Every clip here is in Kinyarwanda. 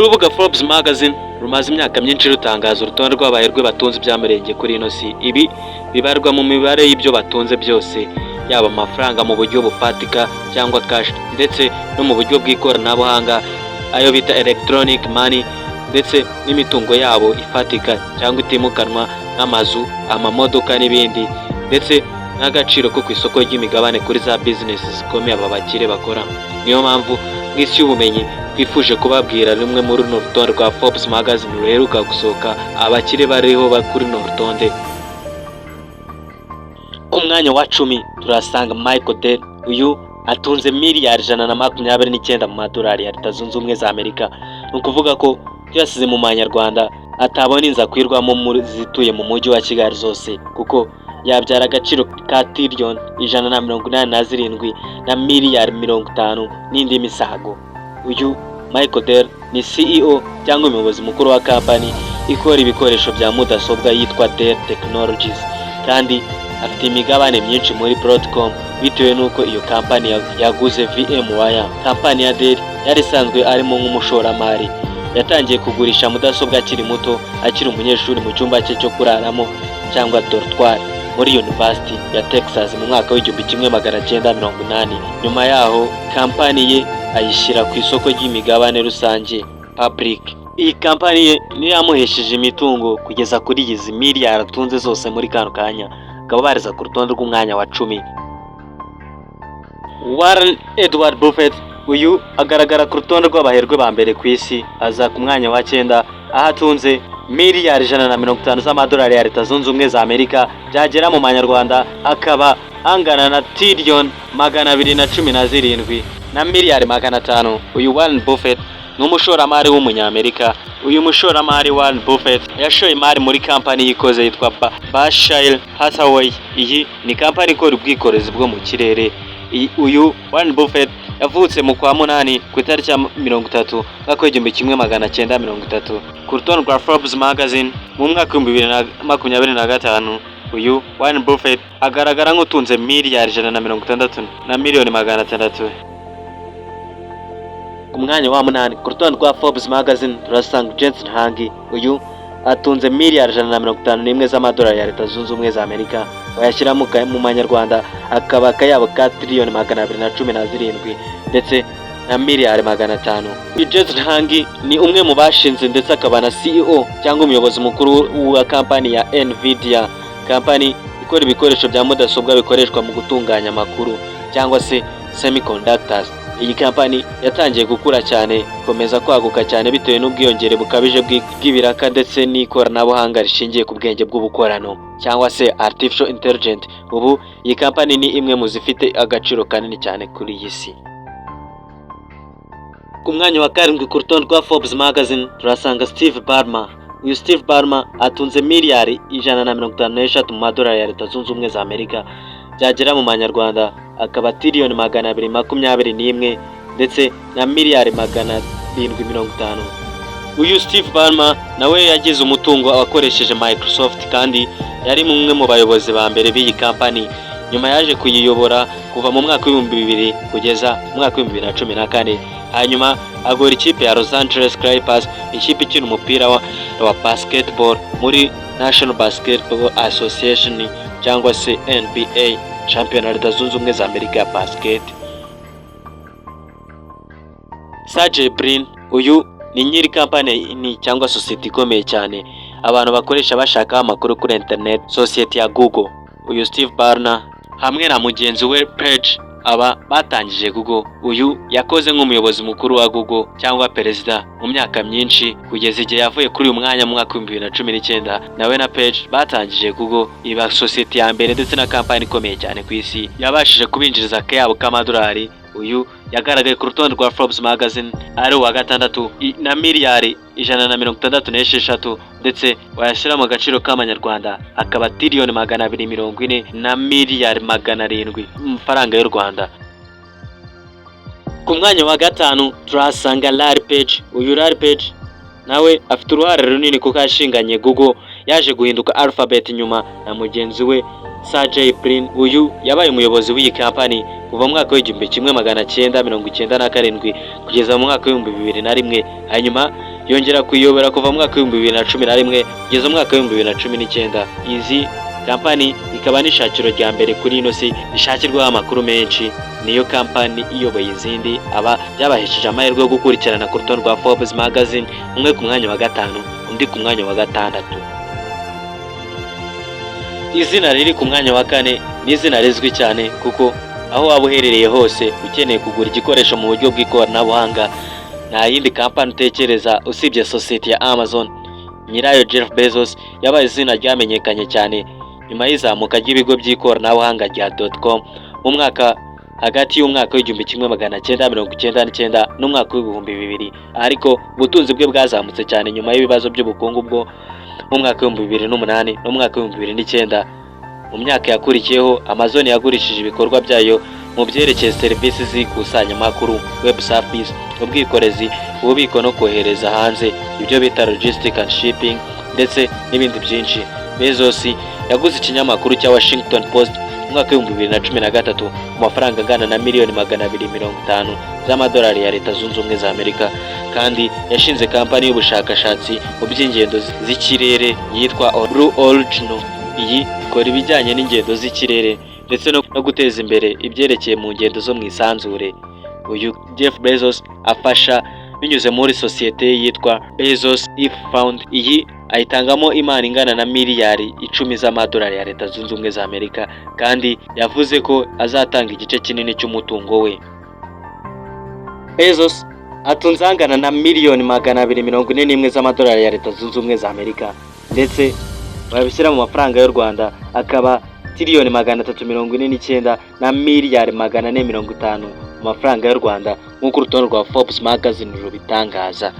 Urubuga Forbes Magazine rumaze imyaka myinshi rutangaza urutonde rw'abaherwe batunze iby'amirenge kuri ino si. Ibi bibarwa mu mibare y'ibyo batunze byose, yaba amafaranga mu buryo bufatika cyangwa cash, ndetse no mu buryo bw'ikoranabuhanga ayo bita electronic money, ndetse n'imitungo yabo ifatika cyangwa itimukanwa nk'amazu, amamodoka n'ibindi, ndetse n'agaciro ko ku isoko ry'imigabane kuri za business zikomeye aba bakire bakora. Niyo mpamvu mw'isi y'ubumenyi twifuje kubabwira rumwe muri runo rutonde rwa Forbes Magazine ruheruka gusohoka, abakire bariho kuri runo rutonde. Ku mwanya wa 10 turasanga Michael Dell. Uyu atunze miliyari 129 mu madolari ya Leta Zunze Ubumwe za Amerika. Ni ukuvuga ko tuyasize mu manyarwanda atabona inza kwirwamo muri zituye mu mujyi wa Kigali zose, kuko yabyara agaciro ka tiriyoni 187 na miliyari 50 n'indi misago. Uyu Michael Dell ni CEO cyangwa umuyobozi mukuru wa kampani ikora ibikoresho bya mudasobwa yitwa Dell Technologies, kandi afite imigabane myinshi muri Broadcom bitewe n'uko iyo kampani yaguze VMware. Kampani ya Dell yari isanzwe arimo nk'umushoramari. Yatangiye kugurisha mudasobwa akiri muto, akiri umunyeshuri mu cyumba cye cyo kuraramo cyangwa dortoir muri University ya Texas mu mwaka w'1980. Nyuma yaho kampani ye ayishyira ku isoko ry'imigabane rusange public. Iyi kampani ye niyo yamuhesheje imitungo kugeza kuri izi miliyari atunze zose muri kano kanya, akaba bariza ku rutonde rw'umwanya wa 10. Warren Edward Buffett, uyu agaragara ku rutonde rw'abaherwe ba mbere ku isi, aza ku mwanya wa 9 aho atunze miliyari 150 z'amadolari ya Leta Zunze Ubumwe za Amerika, byagera mu manyarwanda akaba angana na tiriyoni 217 na miliyari 500. Uyu Warren Buffett ni umushoramari w'umunyamerika. Uyu mushoramari Warren Buffett yashoye imari muri kampani yikoze yitwa Berkshire Hathaway. Iyi ni kampani ikora ubwikorezi bwo mu kirere. Uyu Warren Buffett yavutse mu kwa 8 ku itariki ya 30 mwaka w'1930 ku rutonde rwa Forbes Magazine mu mwaka wa 2025. Uyu Warren Buffett agaragara nk'utunze miliyari 160 na miliyoni 600. Ku mwanya wa 8 ku rutonde rwa Forbes Magazine turasanga Jensen Huang. Uyu atunze miliyari 151 z'amadolari ya Leta Zunze Ubumwe za Amerika, wayashyira mu manyarwanda akaba akayabo ka tiriyoni 217 ndetse na miliyari 500. Uyu Jensen Huang ni umwe mu bashinze ndetse akaba na CEO cyangwa umuyobozi mukuru wa kampani ya Nvidia, kampani ikora ibikoresho bya mudasobwa bikoreshwa mu gutunganya amakuru cyangwa se semiconductors. Iyi kampani yatangiye gukura cyane, ikomeza kwaguka cyane bitewe n'ubwiyongere bukabije bw'ibiraka ndetse n'ikoranabuhanga rishingiye ku bwenge bw'ubukorano cyangwa se artificial intelligence. Ubu iyi kampani ni imwe mu zifite agaciro kanini cyane kuri iyi si. Ku mwanya wa 7 ku rutonde rwa Forbes Magazine turasanga Steve Ballmer. Uyu Steve Ballmer atunze miliyari 153 mu madolari ya Leta Zunze Ubumwe za Amerika, byagera mu manyarwanda akaba tiriyoni 221 ndetse na miliyari 750. Uyu Steve Ballmer nawe yagize umutungo akoresheje Microsoft, kandi yari umwe mu bayobozi ba mbere b'iyi kampani. Nyuma yaje kuyiyobora kuva mu mwaka w'2000 kugeza mu mwaka w'2014. Hanyuma agora ikipe ya Los Angeles Clippers, ikipe ikina umupira wa basketball muri National Basketball Association cyangwa se NBA, champion ya Leta Zunze Ubumwe za Amerika ya basket. Sergey Brin, uyu ni nyiri kampani ni cyangwa sosiyete ikomeye cyane abantu bakoresha bashaka amakuru kuri internet, sosiyete ya Google. Uyu Steve Ballmer hamwe na mugenzi we Page aba batangije Google. Uyu yakoze nk'umuyobozi mukuru wa Google cyangwa perezida mu myaka myinshi kugeza igihe yavuye kuri uyu mwanya mu mwaka wa 2019. Nawe na Page batangije Google, iba sosiyete ya mbere ndetse na kampani ikomeye cyane ku isi, yabashije kubinjiriza akayabo k'amadolari. Uyu yagaragaye ku rutonde rwa Forbes Magazine ari uwa 6 na miliyari 166 ndetse wayashyira mu gaciro k'amanyarwanda akaba tiriyoni 240 na miliyari 700 amafaranga y'u Rwanda. Ku mwanya wa 5 turasanga Larry Page. Uyu Larry Page nawe afite uruhare runini kuko yashinganye Google, yaje guhinduka Alphabet nyuma na mugenzi we Sergey Brin. Uyu yabaye umuyobozi w'iyi kampani kuva mu mwaka w'1997 kugeza mu mwaka w'2001. Hanyuma yongera kuyobora kuva mu mwaka w'ibihumbi bibiri na cumi na rimwe kugeza mu mwaka w'ibihumbi bibiri na cumi n'icyenda. Izi kampani ikaba n'ishakiro rya mbere kuri ino si rishakirwaho amakuru menshi. Niyo kampani iyoboye izindi aba byabahesheje amahirwe yo gukurikirana ku rutonde rwa Forbes magazine, umwe ku mwanya wa gatanu undi ku mwanya wa gatandatu. Izina riri ku mwanya wa kane ni izina rizwi cyane kuko aho waba uherereye hose ukeneye kugura igikoresho mu buryo bw'ikoranabuhanga, nta yindi kampani utekereza usibye sosiyete ya Amazon. Nyirayo Jeff Bezos yabaye izina ryamenyekanye cyane nyuma y'izamuka ry'ibigo by'ikoranabuhanga rya .com mu mwaka hagati y'umwaka w'igihumbi kimwe magana cyenda mirongo icyenda n'icyenda n'umwaka w'ibihumbi bibiri, ariko ubutunzi bwe bwazamutse cyane nyuma y'ibibazo by'ubukungu bwo mu mwaka w'ibihumbi bibiri n'umunani n'umwaka w'ibihumbi bibiri n'icyenda. Mu myaka yakurikiyeho Amazon yagurishije ibikorwa byayo mu byerekeye serivisi z'ikusanyamakuru, web service, ubwikorezi, ububiko no kohereza hanze, ibyo bita logistic and shipping ndetse n'ibindi byinshi. Bezos yaguze ikinyamakuru cya Washington Post mu mwaka w'ibihumbi bibiri na cumi na gatatu ku mafaranga angana na miliyoni 250 z'amadolari ya Leta Zunze Ubumwe za Amerika, kandi yashinze kampani y'ubushakashatsi mu by'ingendo z'ikirere yitwa Blue Origin. Iyi ikora ibijyanye n'ingendo z'ikirere ndetse no guteza imbere ibyerekeye mu ngendo zo mu isanzure. Uyu Jeff Bezos afasha binyuze muri sosiyete yitwa Bezos If Fund. Iyi ayitangamo imari ingana na miliyari 10 z'amadolari ya Leta Zunze Ubumwe za Amerika, kandi yavuze ko azatanga igice kinini cy'umutungo we. Bezos atunze angana na miliyoni 241 z'amadolari ya Leta Zunze Ubumwe za Amerika, ndetse babishyira mu mafaranga y'u Rwanda akaba tiriyoni 349 na miliyari 450 mu mafaranga y'u Rwanda, nk'uko urutonde rwa Forbes magazine rubitangaza.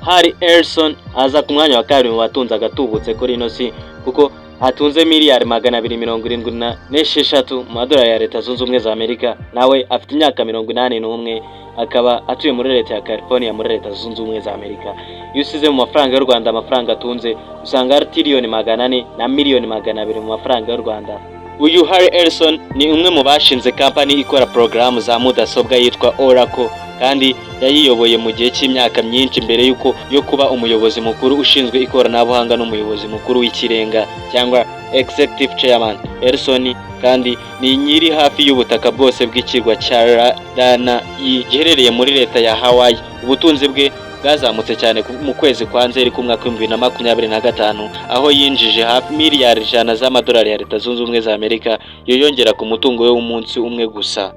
Harry Ellison aza ku mwanya wa kabiri mu batunze agatubutse kuri ino si kuko atunze miliyari 276 mu madolari ya Leta Zunze Ubumwe za Amerika. Nawe afite imyaka 81, akaba atuye muri leta ya California muri Leta Zunze Ubumwe za Amerika. Iyo usize mu mafaranga y'u Rwanda amafaranga atunze usanga ari tiriyoni 400 na miliyoni 200 mu mafaranga y'u Rwanda. Uyu Harry Ellison ni umwe mu bashinze kampani ikora porogaramu za mudasobwa yitwa Oracle, kandi yayiyoboye mu gihe cy'imyaka myinshi mbere yo kuba umuyobozi mukuru ushinzwe ikoranabuhanga n'umuyobozi mukuru w'ikirenga cyangwa executive chairman. Ellison kandi ni nyiri hafi y'ubutaka bwose bw'ikirwa cya Lanai giherereye muri leta ya Hawaii. Ubutunzi bwe bwazamutse cyane mu kwezi kwa Nzeri k'umwaka wa 2025, aho yinjije hafi miliyari 100 z'amadolari ya Leta Zunze Ubumwe za Amerika, yongera ku mutungo we w'umunsi umwe gusa.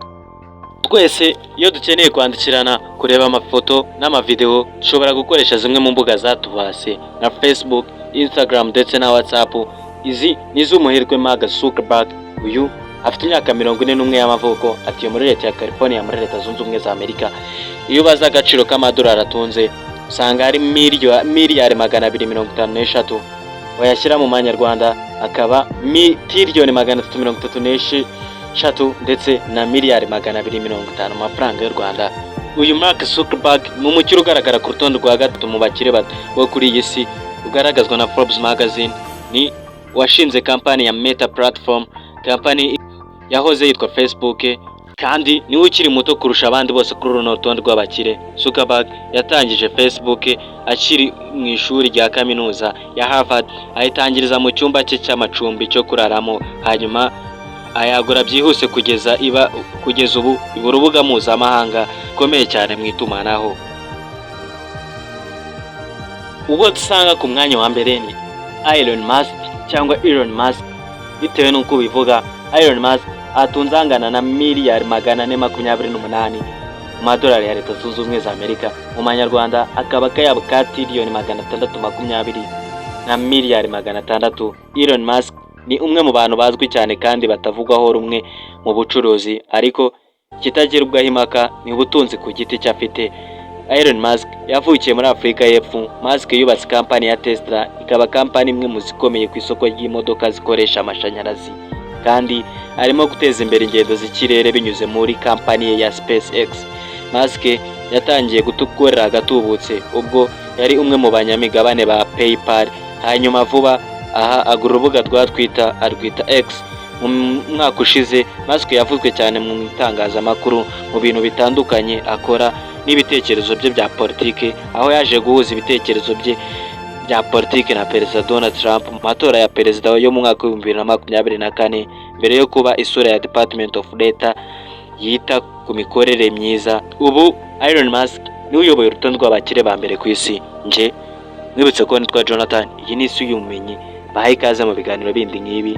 Twese iyo dukeneye kwandikirana, kureba amafoto n'amavideo, dushobora gukoresha zimwe mu mbuga zatubase na Facebook, Instagram ndetse na WhatsApp. Izi ni iz'umuherwe Mark Zuckerberg. Uyu afite imyaka 41 y'amavuko, atuye muri leta ya California muri Leta Zunze Ubumwe za Amerika. Iyo baza agaciro k'amadolari atunze usanga ari miliyari 253, wayashyira mu manyarwanda akaba tiriyoni 336 ndetse na miliyari 250 mu mafaranga y'u Rwanda. Uyu Mark Zuckerberg ni umukire ugaragara ku rutonde rwa gatatu mu bakire bato bo kuri iyi si ugaragazwa na Forbes magazine. Ni washinze kampani ya Meta Platform, kampani yahoze yitwa Facebook, kandi niwe ukiri muto kurusha abandi bose kuri runo rutonde rw'abakire. Zuckerberg yatangije Facebook akiri mu ishuri rya kaminuza ya Harvard, ayitangiriza mu cyumba cye cy'amacumbi cyo kuraramo, hanyuma ayagura byihuse kugeza ubu urubuga mpuzamahanga rukomeye cyane mu itumanaho. Ubwo dusanga ku mwanya wa mbere ni Elon Musk cyangwa Elon Musk, bitewe n'uko bivuga. Elon Musk atunze angana na miliyari 428 mu madolari ya Leta Zunze Ubumwe za Amerika, mu manyarwanda akaba kayabo ka tiriyoni 620 na miliyari 600. Elon Musk ni umwe mu bantu bazwi cyane kandi batavugwaho rumwe mu bucuruzi, ariko kitagira ubwaho impaka ni ubutunzi ku giti cye afite. Elon Musk yavukiye muri Afurika y'Epfo. Musk yubatse kampani ya Tesla, ikaba kampani imwe mu zikomeye ku isoko ry'imodoka zikoresha amashanyarazi, kandi arimo guteza imbere ingendo z'ikirere binyuze muri kampani ye ya SpaceX. Musk yatangiye gukorera agatubutse ubwo yari umwe mu banyamigabane ba PayPal, hanyuma vuba aha agura urubuga rwa Twitter arwita X, mu mwaka ushize Musk yavuzwe cyane mu itangazamakuru mu bintu bitandukanye akora n'ibitekerezo bye bya politike, aho yaje guhuza ibitekerezo bye bya politike na Perezida Donald Trump mu matora ya perezida yo mu mwaka wa 2024 mbere yo kuba isura ya Department of Data yita ku mikorere myiza. Ubu Elon Musk niwe uyoboye urutonde rw'abakire ba mbere ku isi. Nje mwibutse ko nitwa Jonathan, iyi ni isi y'ubumenyi, bahaye ikaze mu biganiro bindi nk'ibi.